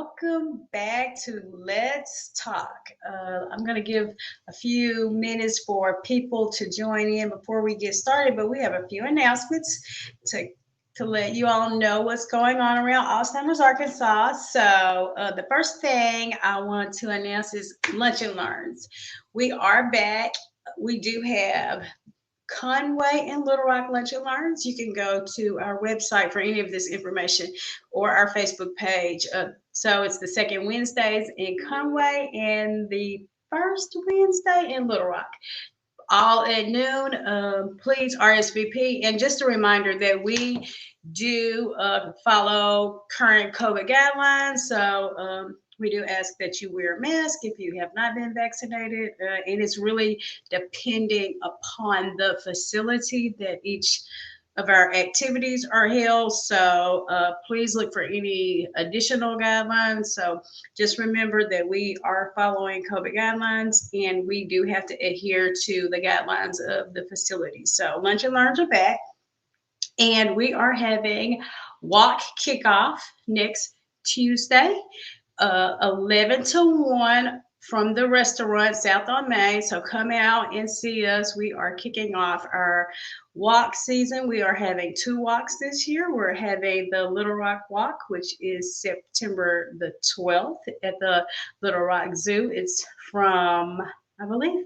welcome back to Let's Talk. I'm going to give a few minutes for people to join in before we get started, but we have a few announcements to to let you all know what's going on around Alzheimer's, Arkansas. So the first thing I want to announce is Lunch and Learns. We are back. We do have Conway and Little Rock Lunch and Learns. You can go to our website for any of this information or our Facebook page. So it's the second Wednesdays in Conway and the first Wednesday in Little Rock, all at noon. Please RSVP. And just a reminder that we do follow current COVID guidelines. So we do ask that you wear a mask if you have not been vaccinated. And it's really depending upon the facility that each of our activities are held. So please look for any additional guidelines. So just remember that we are following COVID guidelines and we do have to adhere to the guidelines of the facility. So Lunch and Learns are back and we are having walk kickoff next Tuesday, 11 to 1 from the restaurant South on Main. So come out and see us. We are kicking off our walk season. We are having two walks this year. We're having the Little Rock Walk, which is September the 12th at the Little Rock Zoo. It's from, I believe,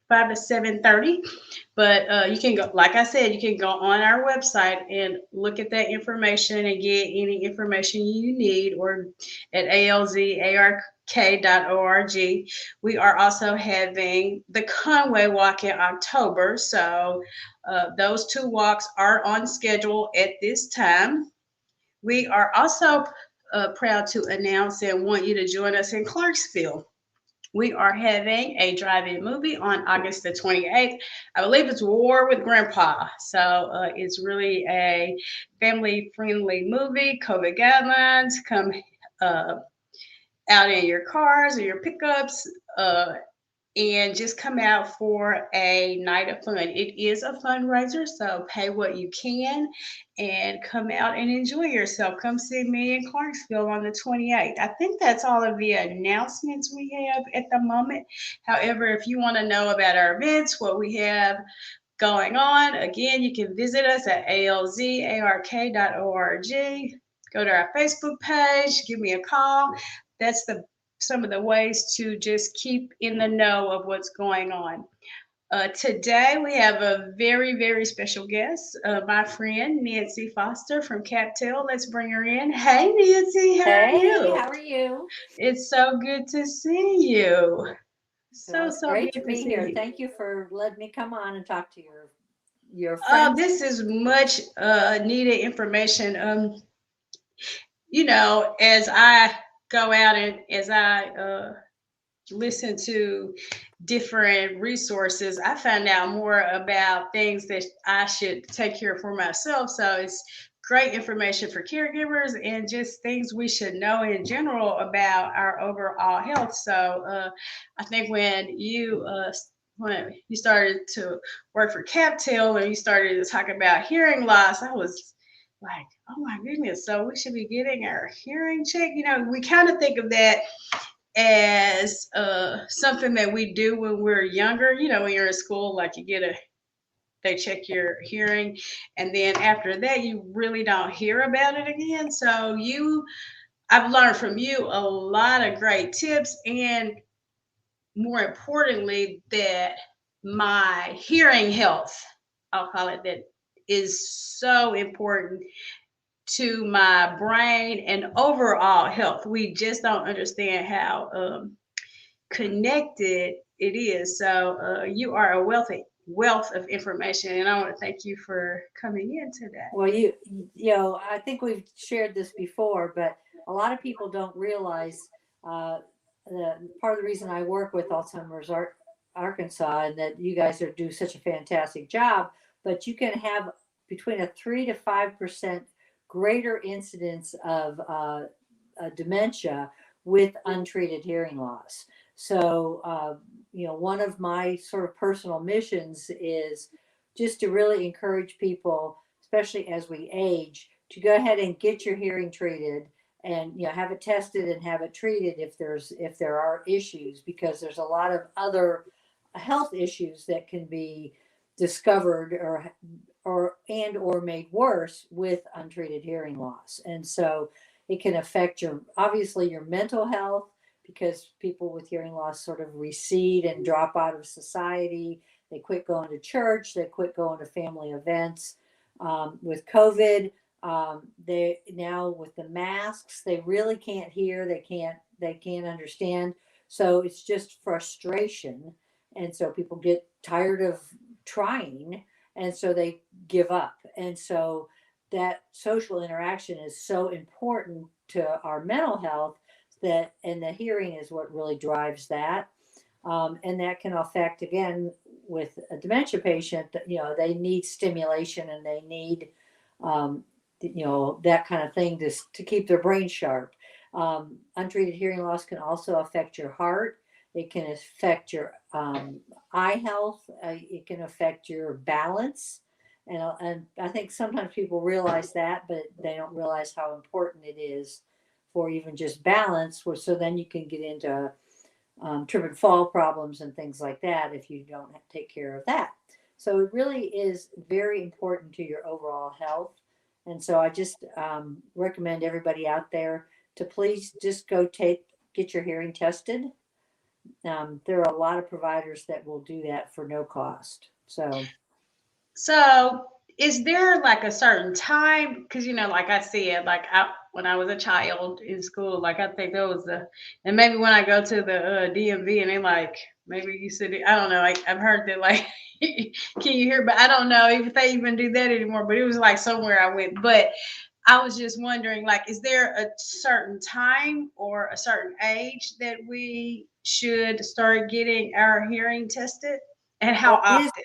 5 to 7:30. But you can go, like I said, you can go on our website and look at that information and get any information you need, or at alzark.org. We are also having the Conway Walk in October. So those two walks are on schedule at this time. We are also proud to announce and want you to join us in Clarksville. We are having a drive-in movie on August the 28th. I believe it's War with Grandpa. So it's really a family-friendly movie. COVID guidelines. Come uh, out in your cars or your pickups and just come out for a night of fun. It is a fundraiser, so pay what you can and come out and enjoy yourself. Come see me in Clarksville on the 28th. I think that's all of the announcements we have at the moment. However, if you want to know about our events, what we have going on, again, you can visit us at alzark.org. Go to our Facebook page, give me a call. That's the some of the ways to just keep in the know of what's going on. Today we have a very, very special guest, my friend Nancy Foster from Captel. Let's bring her in. Hey, Nancy, how are Hey, you? how are you? It's so good to see you. Well, So, it's so great good to to be see here. you. Thank you for letting me come on and talk to your Oh, friends. this is much needed information. As I go out and as I listen to different resources, I find out more about things that I should take care of for myself. So it's great information for caregivers and just things we should know in general about our overall health. So I think when you started to work for Captel and you started to talk about hearing loss, I was like, oh my goodness, so we should be getting our hearing checked. We kind of think of that as something that we do when we're younger. When you're in school, like they check your hearing, and then after that, you really don't hear about it again. I've learned from you a lot of great tips, and more importantly, that my hearing health, I'll call it that, is so important to my brain and overall health. We just don't understand how connected it is. So you are a wealth of information, and I want to thank you for coming in today. Well, I think we've shared this before, but a lot of people don't realize uh, the part of the reason I work with Arkansas, and that you guys do such a fantastic job. But you can have between a 3 to 5% greater incidence of dementia with untreated hearing loss. So, one of my sort of personal missions is just to really encourage people, especially as we age, to go ahead and get your hearing treated and have it tested and have it treated if there are issues, because there's a lot of other health issues that can be discovered or made worse with untreated hearing loss. And so it can affect your obviously your mental health, because people with hearing loss sort of recede and drop out of society. They quit going to church, they quit going to family events. With COVID, they now with the masks, they really can't hear, they can't understand. So it's just frustration. And so people get tired of trying, and so they give up. And so that social interaction is so important to our mental health, and the hearing is what really drives that. And that can affect, again, with a dementia patient, that they need stimulation, and they need um, that kind of thing to keep their brain sharp. Untreated hearing loss can also affect your heart. It can affect your eye health. It can affect your balance. And I think sometimes people realize that, but they don't realize how important it is for even just balance. So then you can get into trip and fall problems and things like that if you don't take care of that. So it really is very important to your overall health. And so I just recommend everybody out there to please just get your hearing tested. There are a lot of providers that will do that for no cost. So, is there like a certain time? Because like I said, when I was a child in school, like I think there was and maybe when I go to the DMV and they like maybe you said I don't know. I've heard that like, can you hear? But I don't know if they even do that anymore. But it was like somewhere I went. But I was just wondering, like, is there a certain time or a certain age that we should start getting our hearing tested, and how Well, often?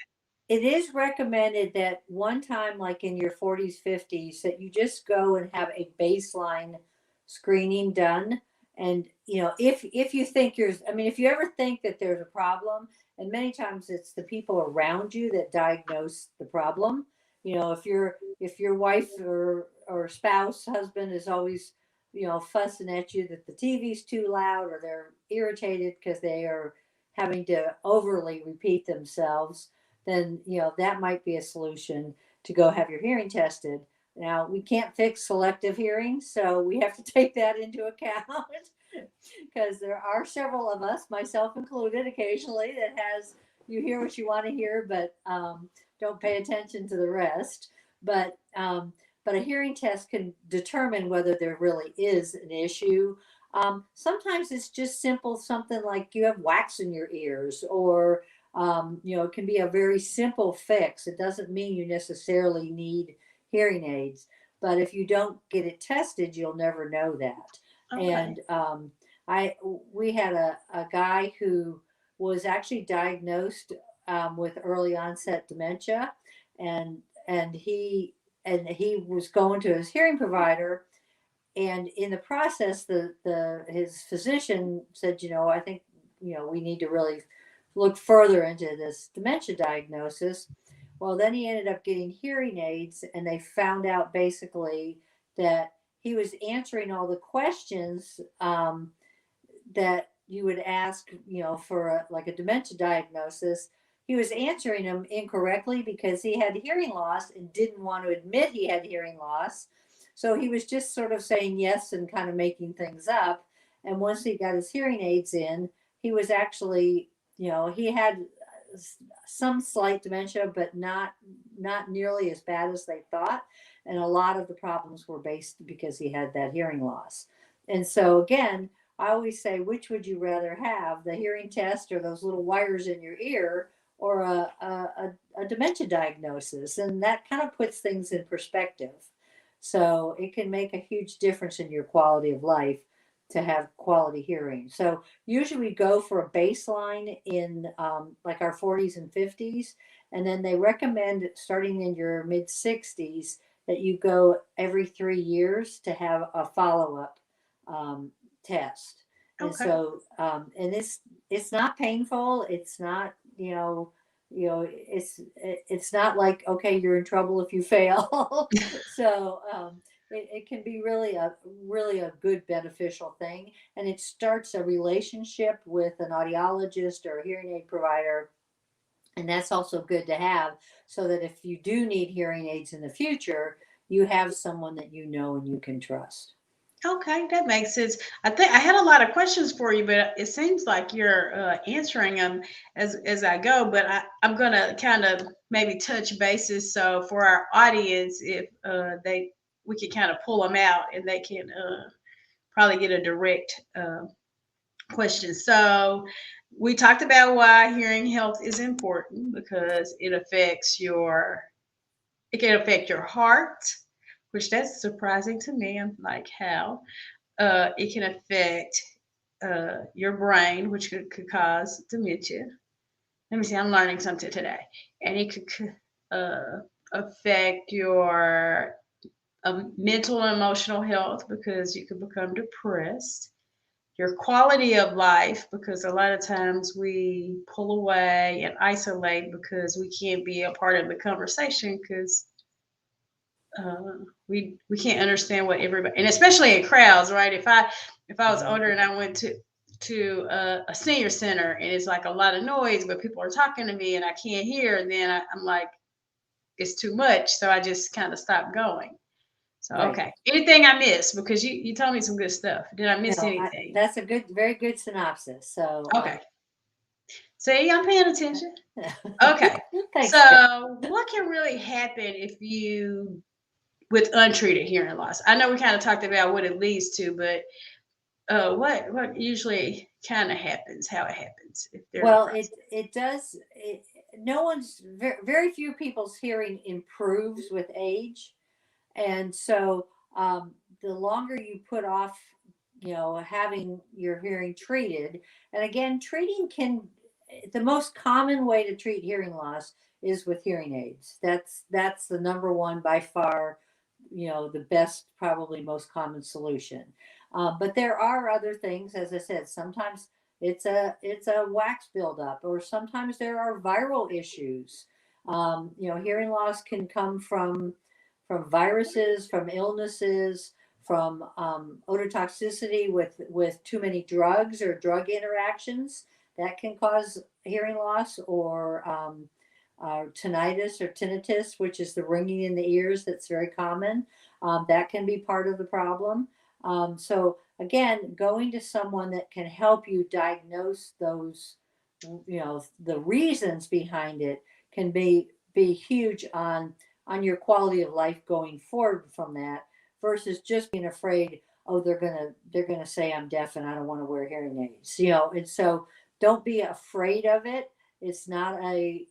it is recommended that one time, like in your 40s, 50s, that you just go and have a baseline screening done. And if you think if you ever think that there's a problem, and many times it's the people around you that diagnose the problem. If your wife or spouse, husband is always fussing at you that the TV's too loud, or they're irritated because they are having to overly repeat themselves, then that might be a solution to go have your hearing tested. Now, we can't fix selective hearing, so we have to take that into account because there are several of us, myself included, occasionally that has you hear what you want to hear, but don't pay attention to the rest. But a hearing test can determine whether there really is an issue. Sometimes it's just simple, something like you have wax in your ears, or it can be a very simple fix. It doesn't mean you necessarily need hearing aids, but if you don't get it tested, you'll never know that. Okay. And I we had a guy who was actually diagnosed with early onset dementia, and and he he was going to his hearing provider, and in the process, the his physician said, I think we need to really look further into this dementia diagnosis. Well, then he ended up getting hearing aids, and they found out basically that he was answering all the questions that you would ask, for like a dementia diagnosis. He was answering them incorrectly because he had hearing loss and didn't want to admit he had hearing loss. So he was just sort of saying yes and kind of making things up. And once he got his hearing aids in, he was actually, he had some slight dementia, but not nearly as bad as they thought. And a lot of the problems were based because he had that hearing loss. And so again, I always say, which would you rather have, the hearing test or those little wires in your ear, or a dementia diagnosis? And that kind of puts things in perspective. So it can make a huge difference in your quality of life to have quality hearing. So usually we go for a baseline in like our 40s and 50s, and then they recommend starting in your mid 60s that you go every 3 years to have a follow up test. And Okay. so, and it's not painful. It's not, it's not like, okay, you're in trouble if you fail. So, it can be really a good beneficial thing, and it starts a relationship with an audiologist or a hearing aid provider, and that's also good to have, so that if you do need hearing aids in the future, you have someone that you know and you can trust. Okay, that makes sense. I think I had a lot of questions for you, but it seems like you're answering them as I go. But I'm gonna kind of maybe touch bases. So for our audience, if we can kind of pull them out and they can probably get a direct question. So we talked about why hearing health is important because it can affect your heart, which that's surprising to me. I'm like, how? It can affect your brain, which could cause dementia. Let me see, I'm learning something today. And it could affect your mental and emotional health because you could become depressed. Your quality of life, because a lot of times we pull away and isolate because we can't be a part of the conversation because we can't understand what everybody, and especially in crowds, right? If I was older and I went to a senior center and it's like a lot of noise, but people are talking to me and I can't hear, and then I'm like, it's too much, so I just kind of stopped going. So Right. okay, anything I missed, because you told me some good stuff. Did I miss No, anything? that's a very good synopsis. So, Okay, see, I'm paying attention. Okay, thanks, Jen. so what can really happen if you with untreated hearing loss? I know we kind of talked about what it leads to, but what usually kind of happens, how it happens if they're in the Well, process. it does. No one's very few people's hearing improves with age, and so the longer you put off, having your hearing treated, and again, treating can the most common way to treat hearing loss is with hearing aids. That's the number one by far, the best, probably most common solution. But there are other things, as I said. Sometimes it's a wax buildup, or sometimes there are viral issues. Hearing loss can come from viruses, from illnesses, from ototoxicity with too many drugs or drug interactions that can cause hearing loss, or tinnitus or tinnitus, which is the ringing in the ears that's very common. That can be part of the problem. So again, going to someone that can help you diagnose those, the reasons behind it can be huge on your quality of life going forward from that, versus just being afraid, oh, they're gonna say I'm deaf and I don't want to wear hearing aids. And so don't be afraid of it. It's not a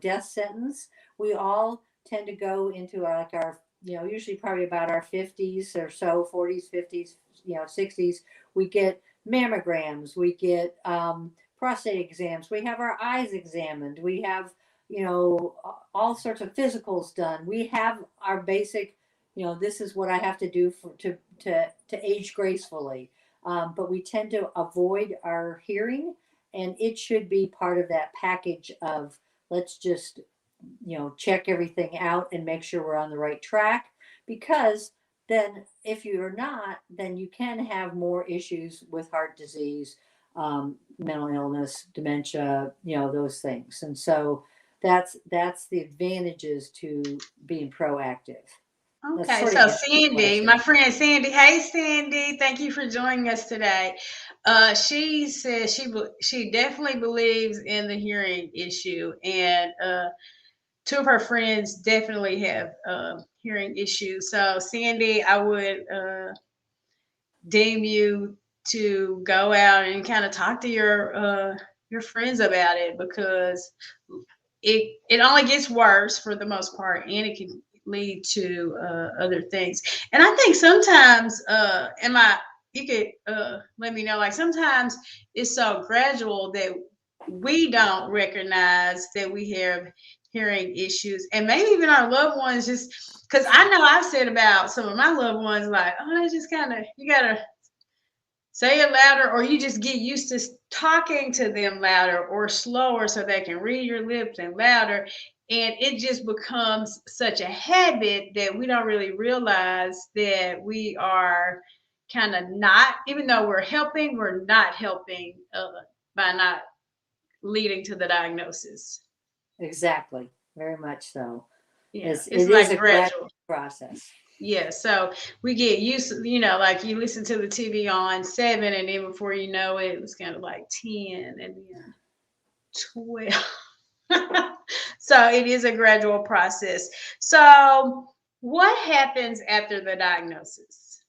death sentence. We all tend to go into like our, usually probably about our 50s or so, 40s, 50s, 60s. We get mammograms, we get prostate exams, we have our eyes examined, we have all sorts of physicals done. We have our basic, this is what I have to do to age gracefully. But we tend to avoid our hearing, and it should be part of that package of, let's just check everything out and make sure we're on the right track. Because then if you're not, then you can have more issues with heart disease, mental illness, dementia, those things. And so that's the advantages to being proactive. That's Okay, sort of so answered your Sandy, question. my friend Sandy. Hey, Sandy, thank you for joining us today. She says she definitely believes in the hearing issue, and two of her friends definitely have hearing issues. So, Sandy, I would deem you to go out and kind of talk to your friends about it, because it only gets worse for the most part, and it can lead to other things. And I think sometimes, am I? You could let me know. Like sometimes it's so gradual that we don't recognize that we have hearing issues, and maybe even our loved ones, just because I know I've said about some of my loved ones, like, oh, they just kind of, you gotta say it louder, or you just get used to talking to them louder or slower so they can read your lips and louder. And it just becomes such a habit that we don't really realize that we are kind of not, even though we're not helping by not leading to the diagnosis. Exactly. Very much so. Yeah, It it's is like a gradual gradual. process. Yeah, so we get used to, like you listen to the TV on 7, and then before you know it, it's kind of like 10 and then 12. So it is a gradual process. So what happens after the diagnosis?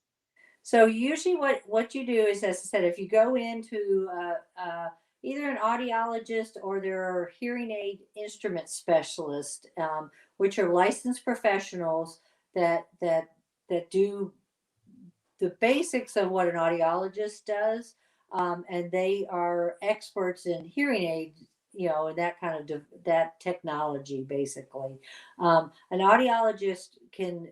So usually what you do is, as I said, if you go into either an audiologist or there are hearing aid instrument specialists, which are licensed professionals that do the basics of what an audiologist does, and they are experts in hearing aids, and that kind of that technology basically. An audiologist can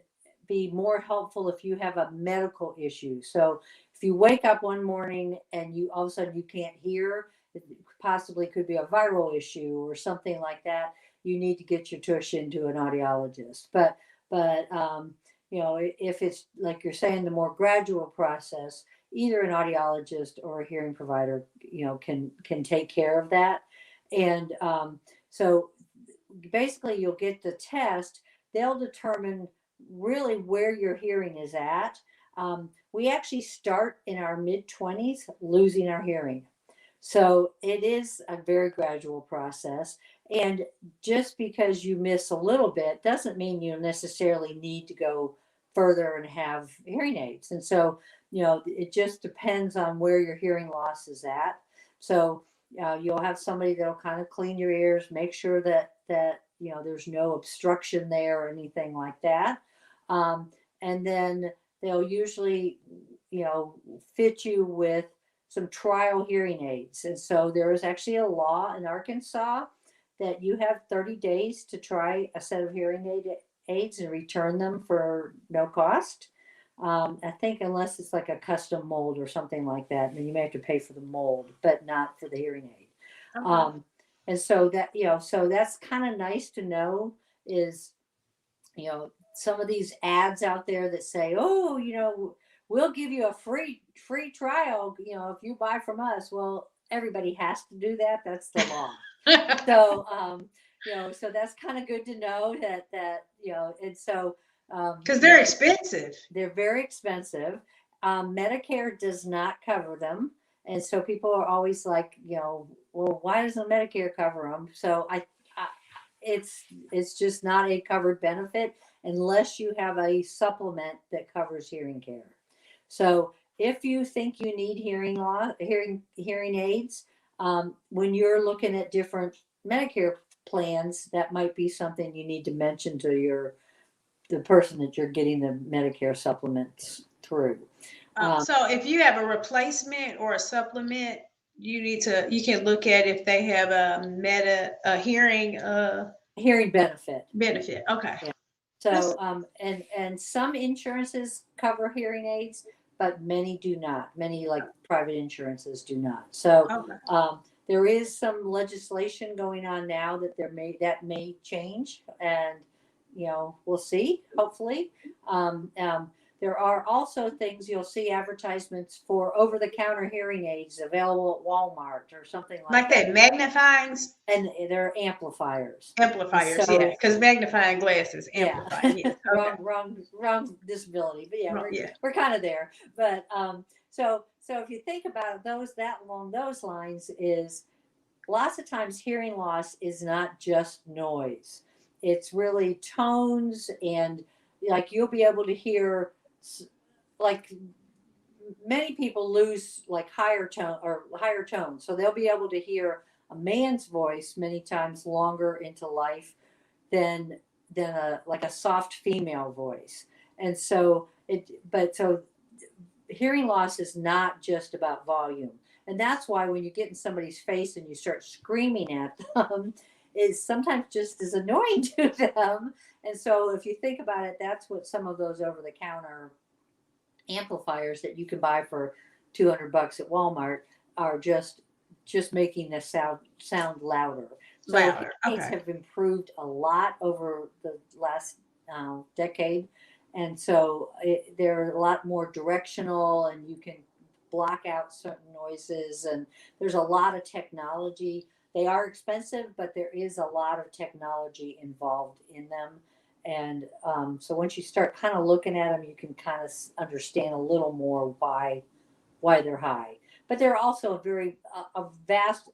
be more helpful if you have a medical issue. So if you wake up one morning and you all of a sudden you can't hear, it possibly could be a viral issue or something like that. You need to get your tush into an audiologist. But if it's like you're saying, the more gradual process, either an audiologist or a hearing provider, can take care of that. And so basically, you'll get the test. They'll determine really where your hearing is at. We actually start in our mid 20s losing our hearing. So it is a very gradual process. And just because you miss a little bit doesn't mean you necessarily need to go further and have hearing aids. And so, it just depends on where your hearing loss is at. So you'll have somebody that'll kind of clean your ears, make sure that there's no obstruction there or anything like that. And then they'll usually, fit you with some trial hearing aids. And so there is actually a law in Arkansas that you have 30 days to try a set of aids and return them for no cost. I think unless it's like a custom mold or something like that, then you may have to pay for the mold, but not for the hearing aid. Okay. And so so that's kind of nice to know is, some of these ads out there that say, oh, we'll give you a free trial, if you buy from us. Well, everybody has to do that. That's the law. So, so that's kind of good to know and so, Because they're expensive. they're very expensive. Medicare does not cover them. And so people are always like, well, why doesn't Medicare cover them? So it's just not a covered benefit unless you have a supplement that covers hearing care. So if you think you need hearing aids, when you're looking at different Medicare plans, that might be something you need to mention to the person that you're getting the Medicare supplements through. So if you have a replacement or a supplement, you can look at if they have a hearing Hearing benefit. benefit. Okay. Yeah. So and some insurances cover hearing aids, but many do not. Many like private insurances do not. So Okay. there is some legislation going on now that may change, and we'll see. Hopefully, there are also things you'll see advertisements for over-the-counter hearing aids available at Walmart or something like Like that magnifying and they're amplifiers. amplifiers, So, yeah, because magnifying glasses yeah, amplify. Yes. Okay. wrong disability, but yeah, Yeah. we're kind of there. But so if you think about that along those lines, is lots of times hearing loss is not just noise; it's really tones, and like you'll be able to hear, like many people lose like higher tones, so they'll be able to hear a man's voice many times longer into life than a soft female voice. And so hearing loss is not just about volume. And that's why when you get in somebody's face and you start screaming at them, it's sometimes just as annoying to them. And so if you think about it, that's what some of those over the counter amplifiers that you can buy for $200 at Walmart are just making the sound louder. So Louder. hearing aids Okay. have improved a lot over the last decade, and so they're a lot more directional, and you can block out certain noises. And there's a lot of technology. They are expensive, but there is a lot of technology involved in them. And so once you start kind of looking at them, you can kind of understand a little more why they're high. But there are also a vast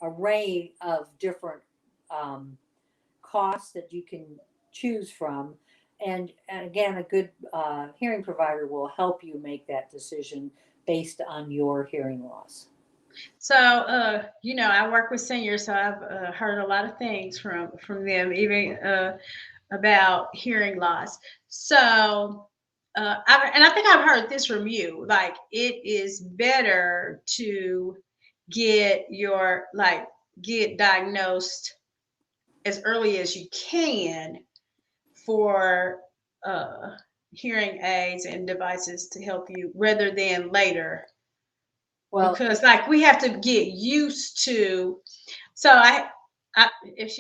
array of different um, costs that you can choose from. And again, a good hearing provider will help you make that decision based on your hearing loss. So, I work with seniors, so I've heard a lot of things from them, even about hearing loss. So, and I think I've heard this from you. Like, it is better to get get diagnosed as early as you can for uh, hearing aids and devices to help you, rather than later, Well, because like we have to get used to. So I if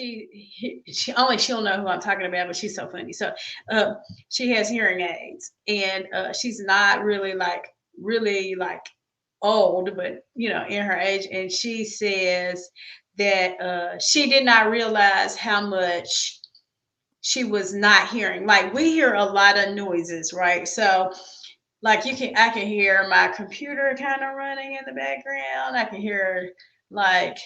she'll know who I'm talking about, but she's so funny. So uh, she has hearing aids, and she's not really like old, but in her age, and she says that she did not realize how much she was not hearing. Like, we hear a lot of noises, right? So like, I can hear my computer kind of running in the background. I can hear like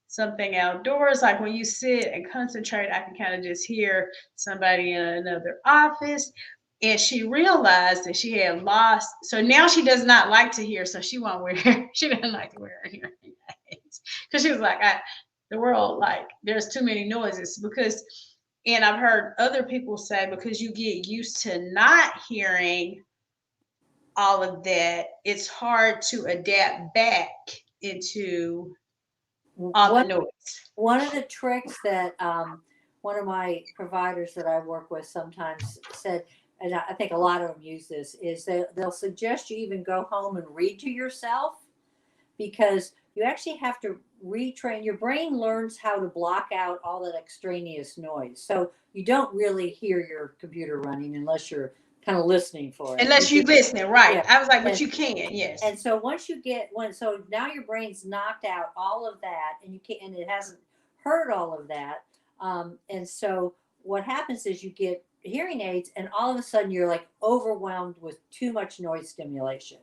something outdoors. Like, when you sit and concentrate, I can kind of just hear somebody in another office. And she realized that she had lost. So now she does not like to hear. So she won't wear. She doesn't like to wear hearing aids because she was like, the world, like, there's too many noises. Because, and I've heard other people say, because you get used to not hearing all of that, it's hard to adapt back into all the one noise. one of the tricks that one of my providers that I work with sometimes said, and I think a lot of them use this, is they'll suggest you even go home and read to yourself, because you actually have to retrain your brain learns how to block out all that extraneous noise. So you don't really hear your computer running unless you're kind of listening for it. You Unless you just, listening, right? yeah. I was like, but And you can, yes. and so once you get one, so now your brain's knocked out all of that, and you can't, and it hasn't heard all of that. And so what happens is you get hearing aids, and all of a sudden you're like overwhelmed with too much noise stimulation,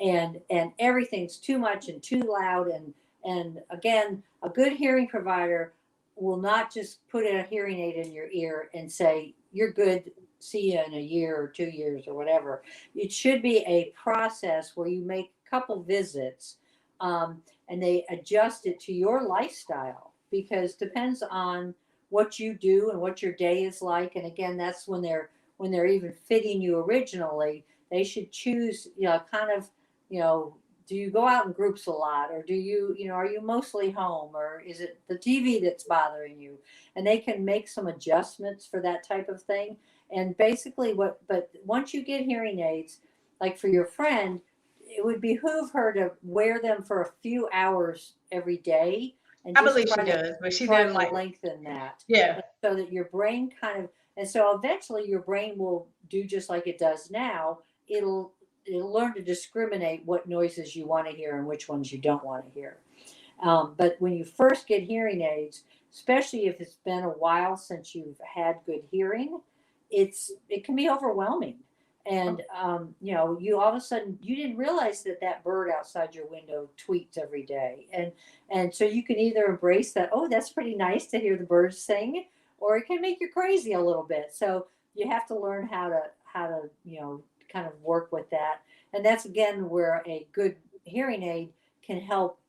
and everything's too much and too loud. And again, a good hearing provider will not just put a hearing aid in your ear and say you're good, see you in a year or 2 years or whatever. It should be a process where you make a couple visits, and they adjust it to your lifestyle, because depends on what you do and what your day is like. And again, that's when they're even fitting you originally. They should choose, kind of, you know, do you go out in groups a lot, or do are you mostly home, or is it the TV that's bothering you? And they can make some adjustments for that type of thing. And basically, but once you get hearing aids, like for your friend, it would behoove her to wear them for a few hours every day, and I just believe she try to does, but she try doesn't to like. lengthen that, Yeah. and so that your brain kind of, and so eventually your brain will do just like it does now. It'll learn to discriminate what noises you want to hear and which ones you don't want to hear. But when you first get hearing aids, especially if it's been a while since you've had good hearing, it can be overwhelming. And you all of a sudden you didn't realize that that bird outside your window tweets every day, and so you can either embrace that, oh, that's pretty nice to hear the birds sing, or it can make you crazy a little bit. So you have to learn how to kind of work with that. And that's again where a good hearing aid can help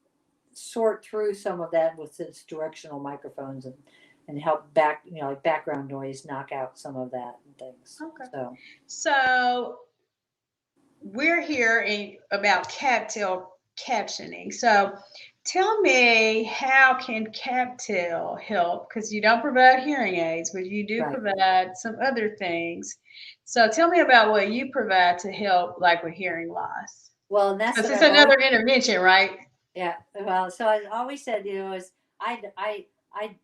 sort through some of that with its directional microphones, and help like background noise, knock out some of that and things. Okay. So So we're here about CapTel captioning. So tell me, how can CapTel help? Because you don't provide hearing aids, but you do right. provide some other things. So tell me about what you provide to help, like with hearing loss. Well, and that's Because what it's I've always, another intervention, right? yeah. Well, so I always said, is I I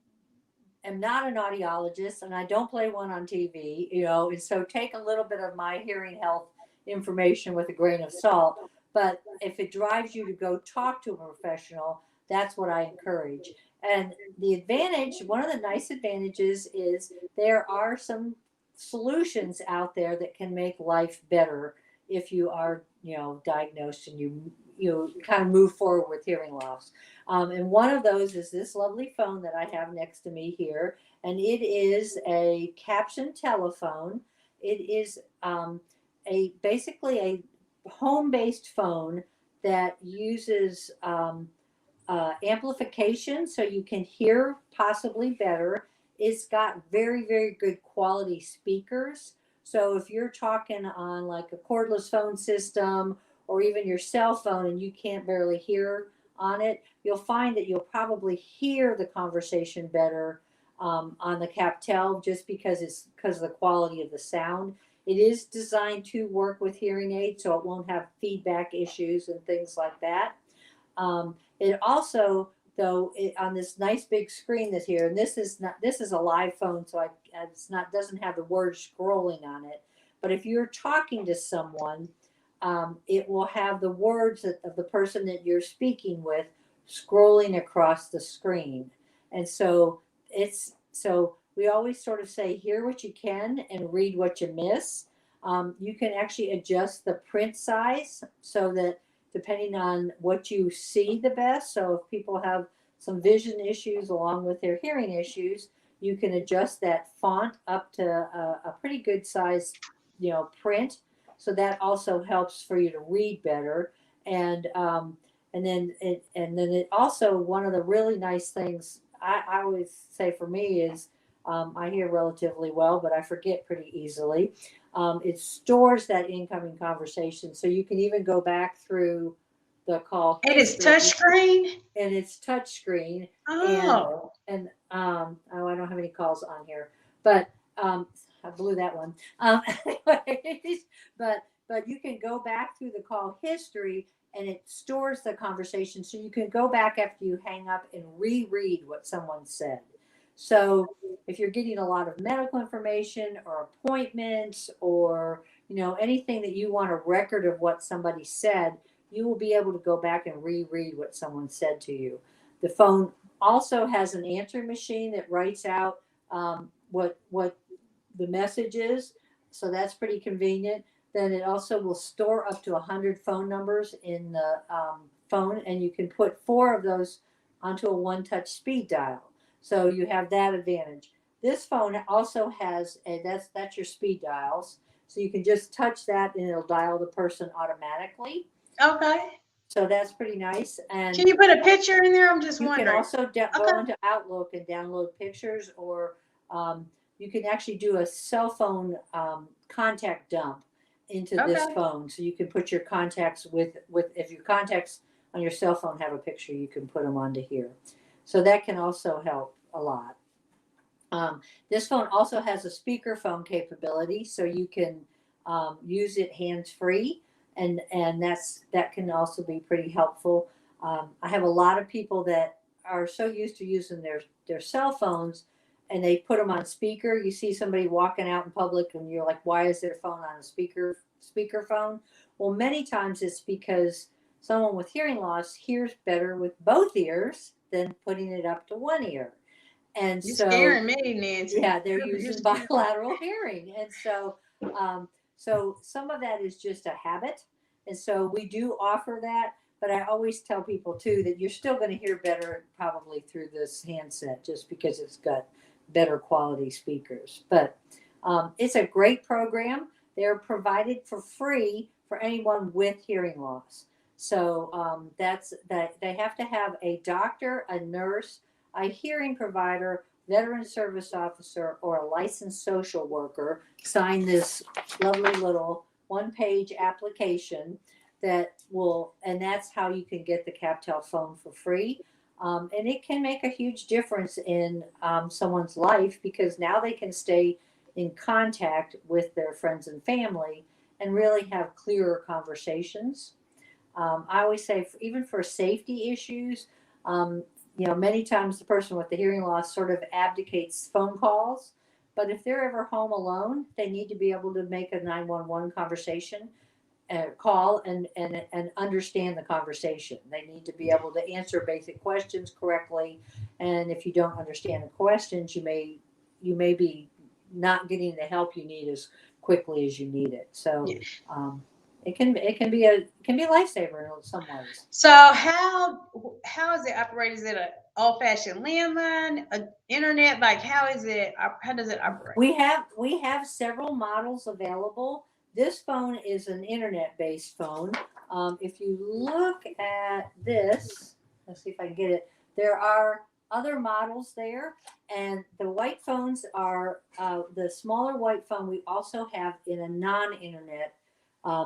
am not an audiologist and I don't play one on TV, you know, and so take a little bit of my hearing health information with a grain of salt. But if it drives you to go talk to a professional, that's what I encourage. And the advantage, one of the nice advantages is there are some solutions out there that can make life better if you are, you know, diagnosed and you kind of move forward with hearing loss. And one of those is this lovely phone that I have next to me here, and it is a Caption telephone. It is a basically a home-based phone that uses amplification, so you can hear possibly better. It's got very, very good quality speakers. So if you're talking on like a cordless phone system or even your cell phone and you can't barely hear on it, you'll find that you'll probably hear the conversation better on the CapTel, just because of the quality of the sound. It is designed to work with hearing aids, so it won't have feedback issues and things like that. It also, though, on this nice big screen that's here, and this is a live phone, so it's not doesn't have the words scrolling on it. But if you're talking to someone, it will have the words of the person that you're speaking with scrolling across the screen. And so we always sort of say, hear what you can and read what you miss. You can actually adjust the print size so that depending on what you see the best. So if people have some vision issues along with their hearing issues, you can adjust that font up to a pretty good size, you know, print. So that also helps for you to read better. And then it also, one of the really nice things I always say for me is I hear relatively well, but I forget pretty easily. It stores that incoming conversation, so you can even go back through the call It is history, touchscreen. and it's touchscreen. And Oh, oh, I don't have any calls on here, but I blew that one. Anyways, but you can go back through the call history, and it stores the conversation, so you can go back after you hang up and reread what someone said. So if you're getting a lot of medical information or appointments or, you know, anything that you want a record of what somebody said, you will be able to go back and reread what someone said to you. The phone also has an answering machine that writes out what the message is, so that's pretty convenient. Then it also will store up to 100 phone numbers in the phone, and you can put 4 of those onto a one-touch speed dial. So you have that advantage. This phone also has that's your speed dials, so you can just touch that and it'll dial the person automatically. okay. So that's pretty nice. And Can you put a picture in there? I'm just you can wondering. also Okay. go into Outlook and download pictures, or you can actually do a cell phone contact dump into this Okay. phone. So you can put your contacts with if your contacts on your cell phone have a picture, you can put them onto here. So that can also help a lot. This phone also has a speakerphone capability, so you can use it hands free, and that can also be pretty helpful. I have a lot of people that are so used to using their cell phones, and they put them on speaker. You see somebody walking out in public, and you're like, "Why is their phone on a speakerphone?" Well, many times it's because someone with hearing loss hears better with both ears than putting it up to one ear. And You're so, scaring me, Nancy. yeah, they're You're using scaring. bilateral hearing. And so some of that is just a habit. And so we do offer that, but I always tell people too that you're still going to hear better probably through this handset just because it's got better quality speakers. But it's a great program. They're provided for free for anyone with hearing loss. So that's that they have to have a doctor, a nurse, a hearing provider, veteran service officer, or a licensed social worker sign this lovely little one-page application and that's how you can get the CapTel phone for free. And it can make a huge difference in someone's life because now they can stay in contact with their friends and family and really have clearer conversations. I always say, even for safety issues, um, many times the person with the hearing loss sort of abdicates phone calls. But if they're ever home alone, they need to be able to make a 911 conversation call and understand the conversation. They need to be able to answer basic questions correctly. And if you don't understand the questions, you may be not getting the help you need as quickly as you need it. So Yeah. it can be a lifesaver in some ways. So how is it operated? Is it an old fashioned landline, a internet? Like how does it operate? We have several models available. This phone is an internet based phone. If you look at this, let's see if I can get it. There are other models there, and the white phones are the smaller white phone. We also have in a non-internet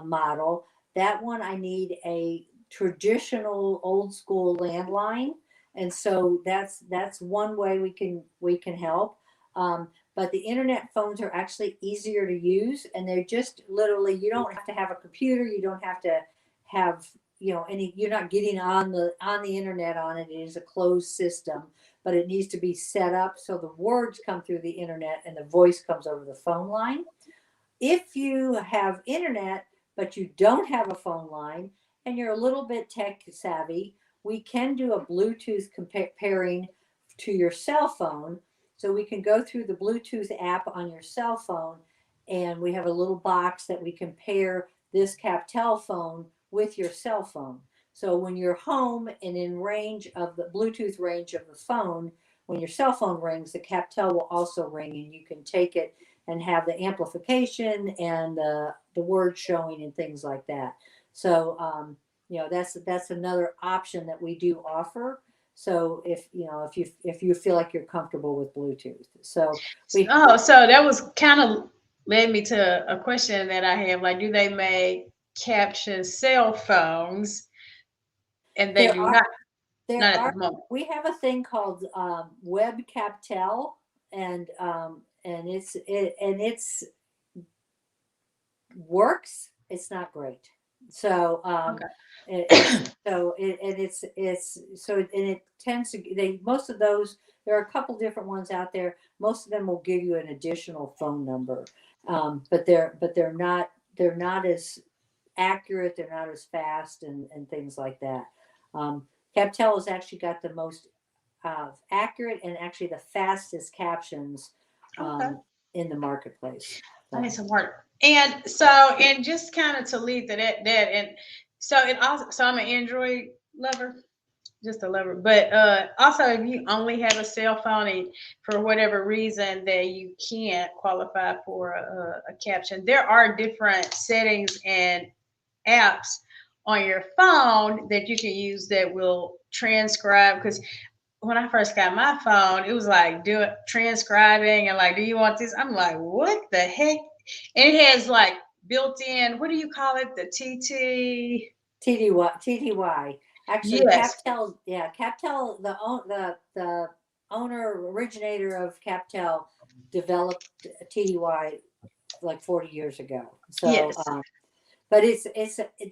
model. That one I need a traditional old school landline, and so that's one way we can help. But the internet phones are actually easier to use, and they're just literally, you don't have to have a computer, you don't have to have any, you're not getting on the internet on it. It is a closed system, but it needs to be set up so the words come through the internet and the voice comes over the phone line. If you have internet but you don't have a phone line and you're a little bit tech savvy, we can do a Bluetooth pairing to your cell phone. So we can go through the Bluetooth app on your cell phone, and we have a little box that we can pair this Captel phone with your cell phone. So when you're home and in range of the Bluetooth range of the phone, when your cell phone rings, the Captel will also ring, and you can take it and have the amplification and the word showing and things like that. So that's another option that we do offer. So if you feel like you're comfortable with Bluetooth, so we Oh, so that was kind of led me to a question that I have. Like, do they make caption cell phones? And they there do are not, there not at are the moment. we have a thing called Web Captel, and it's works. It's not great. So Okay. it tends to, they most of those, there are a couple different ones out there. Most of them will give you an additional phone number, but they're not as accurate. They're not as fast and things like that. Captel has actually got the most accurate and actually the fastest captions Okay. in the marketplace. I need So, some work. And so, and just kind of to lead to that, and so it also, so I'm an Android lover, just a lover. But also, if you only have a cell phone and for whatever reason that you can't qualify for a caption, there are different settings and apps on your phone that you can use that will transcribe. Because when I first got my phone, it was like do it transcribing and like, do you want this? I'm like, what the heck? And it has like built in, what do you call it? The TT. TDY. Actually, Yes. Captel, yeah, Captel, the owner originator of Captel developed TDY like 40 years ago. So, Yes. but it's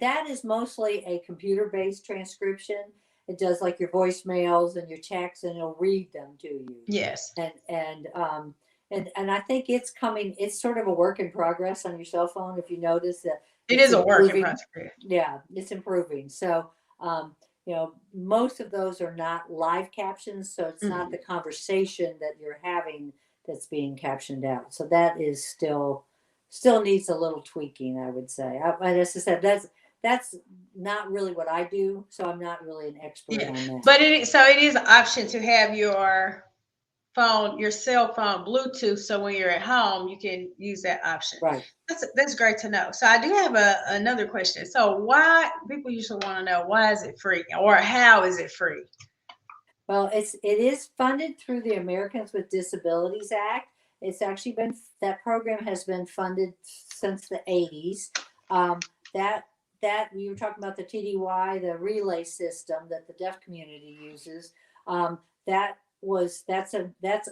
that is mostly a computer based transcription. It does like your voicemails and your texts, and it'll read them to you. Yes. And I think it's coming. It's sort of a work in progress on your cell phone. If you notice that It it's is a work in improving, progress. yeah, it's improving. So most of those are not live captions, so it's not Mhm. the conversation that you're having that's being captioned out. So that is still needs a little tweaking, I would say. As I said, that's not really what I do, so I'm not really an expert Yeah. on that. But it is an option to have your phone, your cell phone, Bluetooth. So when you're at home, you can use that option. Right. That's great to know. So I do have another question. So why people usually want to know why is it free or how is it free? Well, it is funded through the Americans with Disabilities Act. It's actually been that program has been funded since the 80s. That we were talking about the TDY, the relay system that the deaf community uses. That's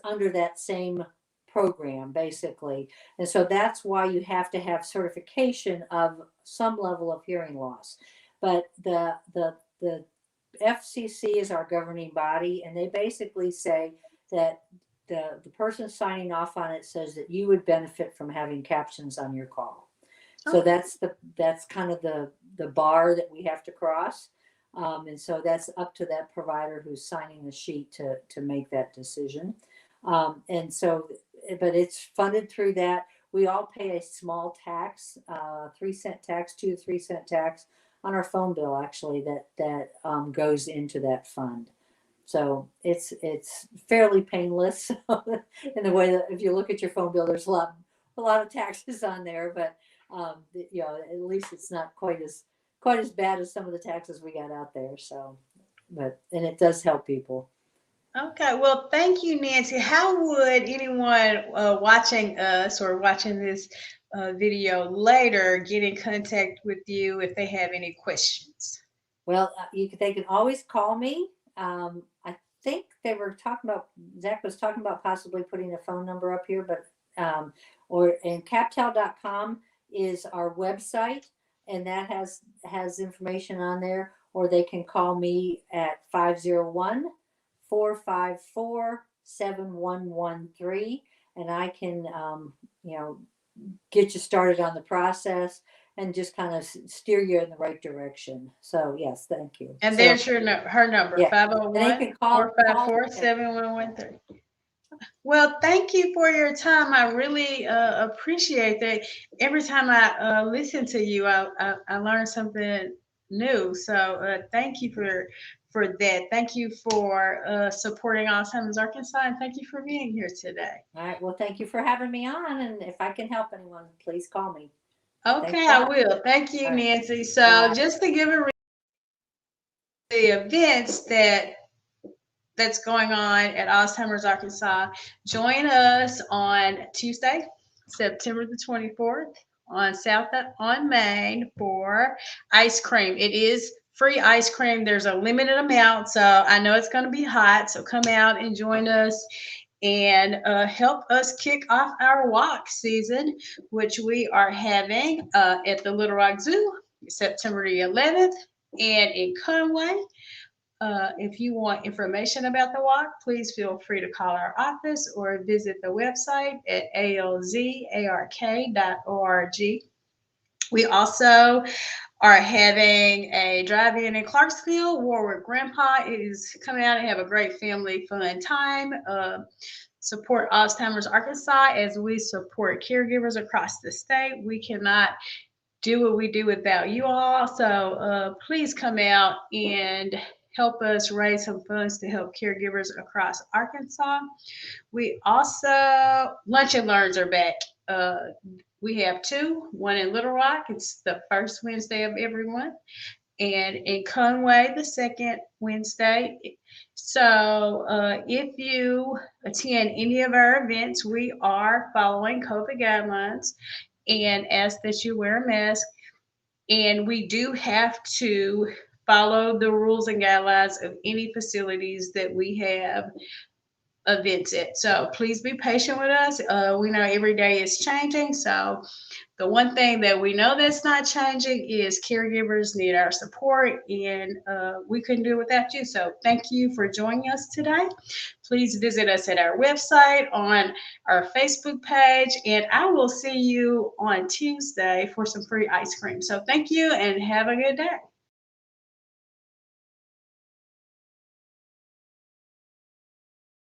under that same program basically, and so that's why you have to have certification of some level of hearing loss. But the FCC is our governing body, and they basically say that the person signing off on it says that you would benefit from having captions on your call. So Okay. that's kind of the bar that we have to cross. And so that's up to that provider who's signing the sheet to make that decision. And so, but it's funded through that. We all pay a small tax, 3 cent tax, 2 to 3 cent tax on our phone bill, actually, that goes into that fund. So it's fairly painless in the way that if you look at your phone bill, there's a lot of taxes on there, but at least it's not quite as bad as some of the taxes we got out there. So, and it does help people. Okay, well, thank you, Nancy. How would anyone watching us or watching this video later get in contact with you if they have any questions? Well, they can always call me. I think they were talking about, Zach was talking about possibly putting a phone number up here, but and captel.com is our website, and that has information on there. Or they can call me at 501-454-7113, and I can get you started on the process and just kind of steer you in the right direction. So yes, thank you. And So there's her number, yeah, and they 501 can call. 7113. Well, thank you for your time. I really appreciate that. Every time I listen to you, I learn something new. So thank you for that. Thank you for supporting Alzheimer's Arkansas, and thank you for being here today. All right. Well, thank you for having me on, and if I can help anyone, please call me. Thanks Okay, a I lot. will. Thank you, All right. Nancy. So Bye. just to give the events that's going on at Alzheimer's Arkansas. Join us on Tuesday, September the 24th on South on Main for ice cream. It is free ice cream. There's a limited amount, so I know it's going to be hot. So come out and join us and help us kick off our walk season, which we are having at the Little Rock Zoo September the 11th and in Conway. If you want information about the walk, please feel free to call our office or visit the website at alzark.org. We also are having a drive-in in Clarksville. Warwick Grandpa is coming out and have a great family fun time. Support Alzheimer's Arkansas as we support caregivers across the state. We cannot do what we do without you all. So please come out and help us raise some funds to help caregivers across Arkansas. We also, Lunch and Learns are back. We have two, one in Little Rock. It's the first Wednesday of every month. And in Conway, the second Wednesday. So if you attend any of our events, we are following COVID guidelines and ask that you wear a mask. And we do have to follow the rules and guidelines of any facilities that we have events at. So please be patient with us. We know every day is changing. So the one thing that we know that's not changing is caregivers need our support, and we couldn't do it without you. So thank you for joining us today. Please visit us at our website, on our Facebook page, and I will see you on Tuesday for some free ice cream. So thank you and have a good day.